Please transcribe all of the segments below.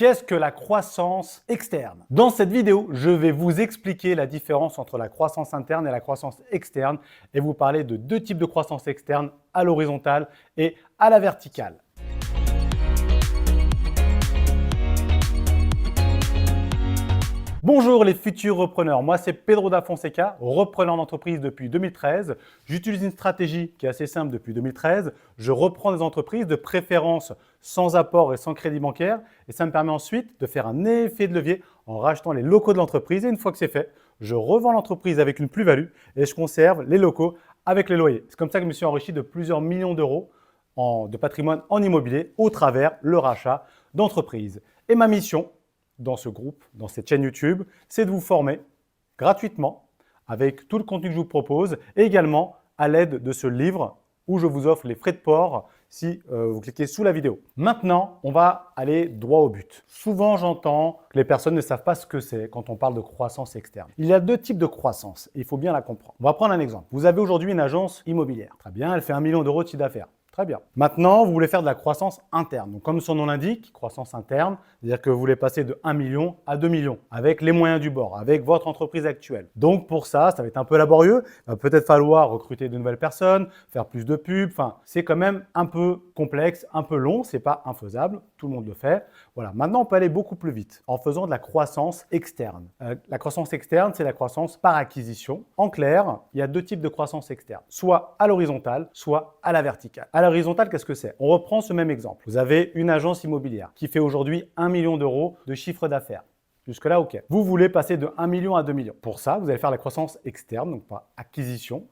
Qu'est-ce que la croissance externe? Dans cette vidéo, je vais vous expliquer la différence entre la croissance interne et la croissance externe et vous parler de deux types de croissance externe, à l'horizontale et à la verticale. Bonjour les futurs repreneurs, moi c'est Pedro da Fonseca, repreneur d'entreprise depuis 2013. J'utilise une stratégie qui est assez simple depuis 2013. Je reprends des entreprises de préférence sans apport et sans crédit bancaire et ça me permet ensuite de faire un effet de levier en rachetant les locaux de l'entreprise et une fois que c'est fait, je revends l'entreprise avec une plus-value et je conserve les locaux avec les loyers. C'est comme ça que je me suis enrichi de plusieurs millions d'euros de patrimoine en immobilier au travers le rachat d'entreprises. Et ma mission dans ce groupe, dans cette chaîne YouTube, c'est de vous former gratuitement avec tout le contenu que je vous propose et également à l'aide de ce livre où je vous offre les frais de port si vous cliquez sous la vidéo. Maintenant, on va aller droit au but. Souvent, j'entends que les personnes ne savent pas ce que c'est quand on parle de croissance externe. Il y a deux types de croissance et il faut bien la comprendre. On va prendre un exemple. Vous avez aujourd'hui une agence immobilière. Très bien, elle fait 1 million d'euros de chiffre d'affaires. Très bien. Maintenant, vous voulez faire de la croissance interne. Donc, comme son nom l'indique, croissance interne, c'est-à-dire que vous voulez passer de 1 million à 2 millions avec les moyens du bord, avec votre entreprise actuelle. Donc, pour ça va être un peu laborieux. Il va peut-être falloir recruter de nouvelles personnes, faire plus de pubs. Enfin, c'est quand même un peu complexe, un peu long. C'est pas infaisable. Tout le monde le fait. Voilà. Maintenant, on peut aller beaucoup plus vite en faisant de la croissance externe. La croissance externe, c'est la croissance par acquisition. En clair, il y a deux types de croissance externe, soit à l'horizontale, soit à la verticale. À l'horizontale, qu'est-ce que c'est? On reprend ce même exemple. Vous avez une agence immobilière qui fait aujourd'hui 1 million d'euros de chiffre d'affaires. Jusque-là, OK. Vous voulez passer de 1 million à 2 millions. Pour ça, vous allez faire la croissance externe, donc par acquisition,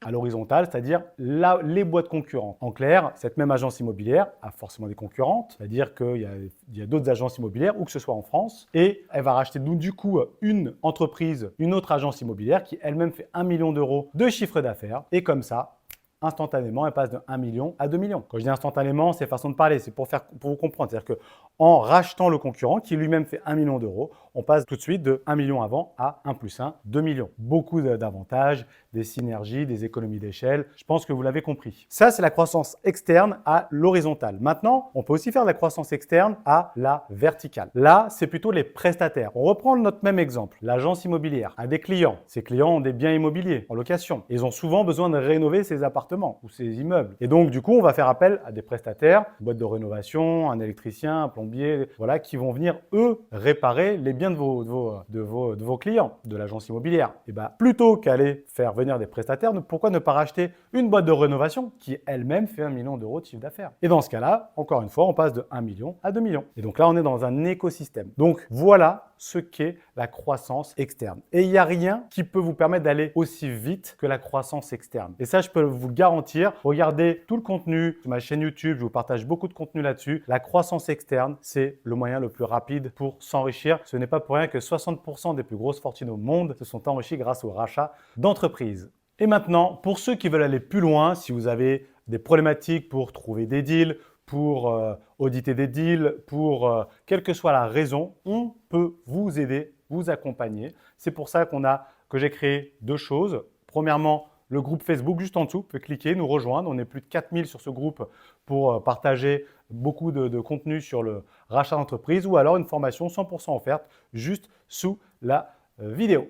à l'horizontale, c'est-à-dire les boîtes concurrentes. En clair, cette même agence immobilière a forcément des concurrentes, c'est-à-dire qu'il y a d'autres agences immobilières, ou que ce soit en France, et elle va racheter du coup une entreprise, une autre agence immobilière qui elle-même fait 1 million d'euros de chiffre d'affaires, et comme ça, instantanément, elle passe de 1 million à 2 millions. Quand je dis instantanément, c'est façon de parler, c'est pour vous comprendre. C'est-à-dire qu'en rachetant le concurrent qui lui-même fait 1 million d'euros, on passe tout de suite de 1 million avant à 1 plus 1, 2 millions. Beaucoup d'avantages, des synergies, des économies d'échelle. Je pense que vous l'avez compris. Ça, c'est la croissance externe à l'horizontale. Maintenant, on peut aussi faire de la croissance externe à la verticale. Là, c'est plutôt les prestataires. On reprend notre même exemple. L'agence immobilière a des clients. Ces clients ont des biens immobiliers en location. Ils ont souvent besoin de rénover ces appartements ou ces immeubles. Et donc, du coup, on va faire appel à des prestataires, une boîte de rénovation, un électricien, un plombier, voilà, qui vont venir, eux, réparer les biens de vos clients, de l'agence immobilière. Et bien, plutôt qu'aller faire venir des prestataires, pourquoi ne pas racheter une boîte de rénovation qui elle-même fait 1 million d'euros de chiffre d'affaires? Et dans ce cas-là, encore une fois, on passe de 1 million à 2 millions. Et donc là, on est dans un écosystème. Donc, voilà ce qu'est la croissance externe. Et il n'y a rien qui peut vous permettre d'aller aussi vite que la croissance externe. Et ça, je peux vous garantir. Regardez tout le contenu sur ma chaîne YouTube. Je vous partage beaucoup de contenu là-dessus. La croissance externe, c'est le moyen le plus rapide pour s'enrichir. Ce n'est pas pour rien que 60% des plus grosses fortunes au monde se sont enrichies grâce au rachat d'entreprises. Et maintenant, pour ceux qui veulent aller plus loin, si vous avez des problématiques pour trouver des deals, pour auditer des deals, pour quelle que soit la raison, on peut vous aider, vous accompagner. C'est pour ça que j'ai créé deux choses. Premièrement, le groupe Facebook juste en dessous, vous pouvez cliquer, nous rejoindre. On est plus de 4000 sur ce groupe pour partager beaucoup de contenu sur le rachat d'entreprise ou alors une formation 100% offerte juste sous la vidéo.